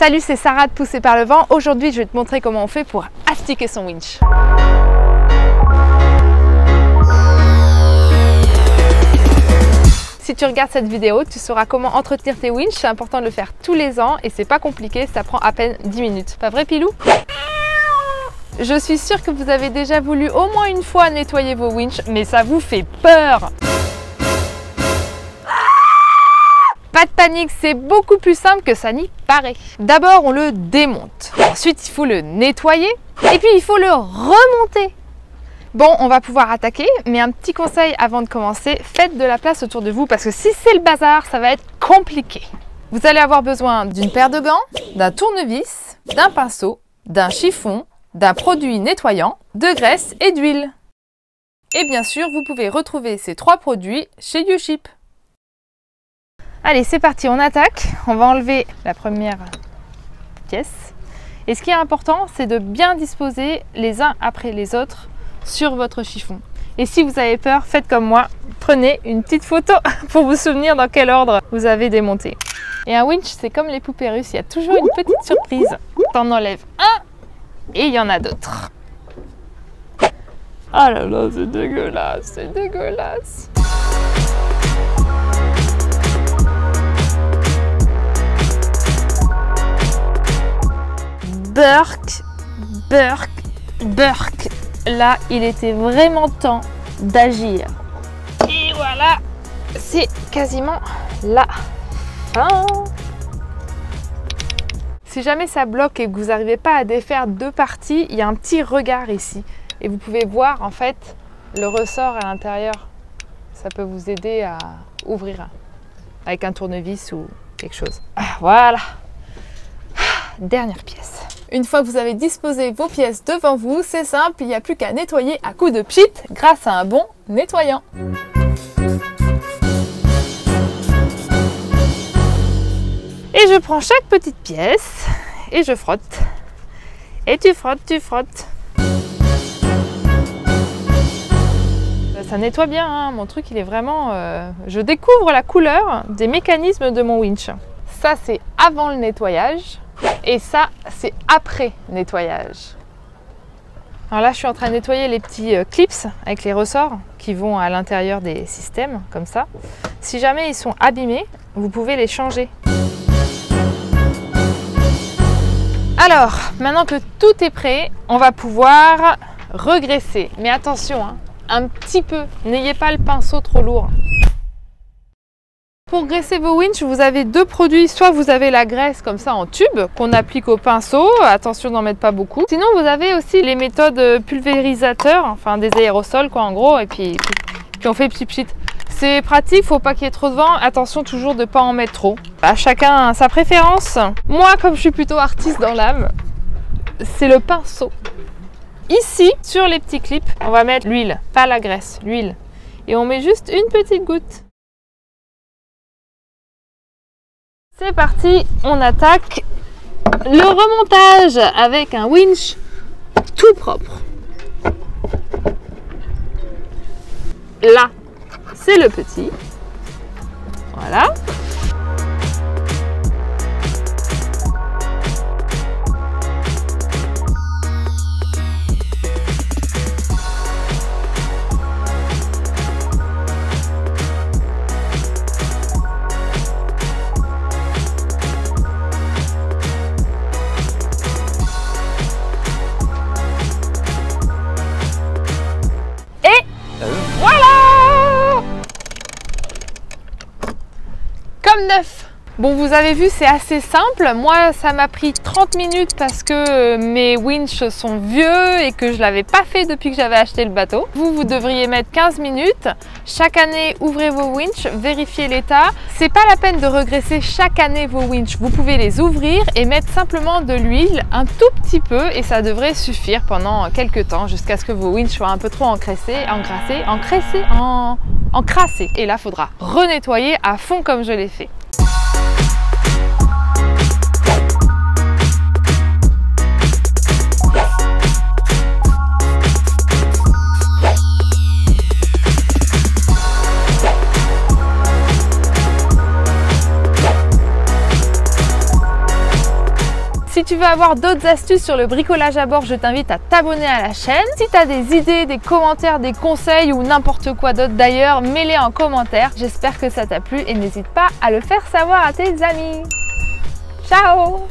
Salut, c'est Sarah de Poussée par le vent. Aujourd'hui, je vais te montrer comment on fait pour astiquer son winch. Si tu regardes cette vidéo, tu sauras comment entretenir tes winches. C'est important de le faire tous les ans et c'est pas compliqué, ça prend à peine 10 minutes. Pas vrai, Pilou? Je suis sûre que vous avez déjà voulu au moins une fois nettoyer vos winches, mais ça vous fait peur. Pas de panique, c'est beaucoup plus simple que ça n'y paraît. D'abord, on le démonte. Ensuite, il faut le nettoyer et puis il faut le remonter. Bon, on va pouvoir attaquer, mais un petit conseil avant de commencer, faites de la place autour de vous parce que si c'est le bazar, ça va être compliqué. Vous allez avoir besoin d'une paire de gants, d'un tournevis, d'un pinceau, d'un chiffon, d'un produit nettoyant, de graisse et d'huile. Et bien sûr, vous pouvez retrouver ces trois produits chez YouShip. Allez, c'est parti, on attaque. On va enlever la première pièce. Et ce qui est important, c'est de bien disposer les uns après les autres sur votre chiffon. Et si vous avez peur, faites comme moi. Prenez une petite photo pour vous souvenir dans quel ordre vous avez démonté. Et un winch, c'est comme les poupées russes. Il y a toujours une petite surprise. T'en enlèves un et il y en a d'autres. Ah là là, c'est dégueulasse, c'est dégueulasse. Burk. Là, il était vraiment temps d'agir. Et voilà, c'est quasiment la fin. Si jamais ça bloque et que vous n'arrivez pas à défaire deux parties, il y a un petit regard ici. Et vous pouvez voir en fait le ressort à l'intérieur. Ça peut vous aider à ouvrir avec un tournevis ou quelque chose. Voilà. Dernière pièce. Une fois que vous avez disposé vos pièces devant vous, c'est simple, il n'y a plus qu'à nettoyer à coups de pchit grâce à un bon nettoyant. Et je prends chaque petite pièce et je frotte. Et tu frottes, tu frottes. Ça nettoie bien, hein. Mon truc il est vraiment... Je découvre la couleur des mécanismes de mon winch. Ça c'est avant le nettoyage. Et ça, c'est après nettoyage. Alors là, je suis en train de nettoyer les petits clips avec les ressorts qui vont à l'intérieur des systèmes, comme ça. Si jamais ils sont abîmés, vous pouvez les changer. Alors, maintenant que tout est prêt, on va pouvoir regraisser. Mais attention, hein, un petit peu. N'ayez pas le pinceau trop lourd. Pour graisser vos winches, vous avez deux produits. Soit vous avez la graisse comme ça en tube qu'on applique au pinceau. Attention d'en mettre pas beaucoup. Sinon, vous avez aussi les méthodes pulvérisateurs, enfin des aérosols quoi en gros, et puis on fait pchit. C'est pratique, faut pas qu'il y ait trop de vent. Attention toujours de pas en mettre trop. À chacun sa préférence. Moi, comme je suis plutôt artiste dans l'âme, c'est le pinceau. Ici, sur les petits clips, on va mettre l'huile, pas la graisse, l'huile. Et on met juste une petite goutte. C'est parti, on attaque le remontage avec un winch tout propre. Là, c'est le petit. Voilà. Comme neuf. Bon, vous avez vu, c'est assez simple. Moi, ça m'a pris 30 minutes parce que mes winches sont vieux et que je ne l'avais pas fait depuis que j'avais acheté le bateau. Vous devriez mettre 15 minutes. Chaque année, ouvrez vos winches, vérifiez l'état. C'est pas la peine de regraisser chaque année vos winches. Vous pouvez les ouvrir et mettre simplement de l'huile, un tout petit peu, et ça devrait suffire pendant quelques temps jusqu'à ce que vos winches soient un peu trop encrassés. Et là, il faudra renettoyer à fond comme je l'ai fait. Si tu veux avoir d'autres astuces sur le bricolage à bord, je t'invite à t'abonner à la chaîne. Si tu as des idées, des commentaires, des conseils ou n'importe quoi d'autre d'ailleurs, mets-les en commentaire. J'espère que ça t'a plu et n'hésite pas à le faire savoir à tes amis. Ciao!